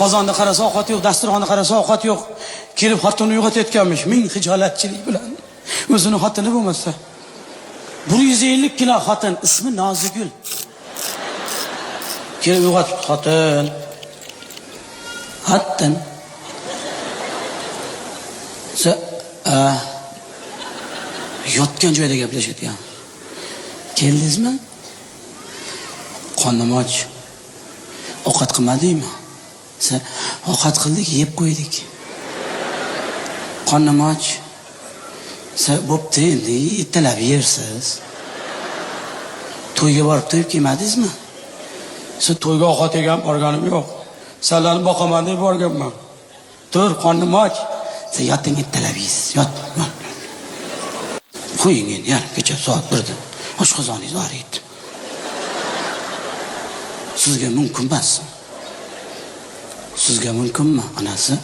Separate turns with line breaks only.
Qozonni qarasa ovqat yo'q, dasturxonni qarasa ovqat yo'q. Kelib xotinni uyg'otayotganmish, ming xijolatchilik bilan. O'zini xotini bo'lmasa. 150 kilo xotin, ismi Nozigul. Kelib uyg'otib, xotin. Xotin. Yotgan joyda gaplashayotgan. Keldingizmi? Qornim och. Ovqat qilmadingmi? Ovqat qildik, yeb qo'ydik. Qornim och. Bo'pti, endi ertalab yersiz. To'yga borib to'yib kelmadingizmi? To'yga ovqat yegan borganim yo'q. Sizlarni boqaman deb borganman. Tur, qornim och. Yoting, ertalab yeysiz. Yot. Qo'ying endi, kecha soat 1da oshqozoningiz og'riydi. Sizga mumkin emas. Sizga mumkinmi, onasi?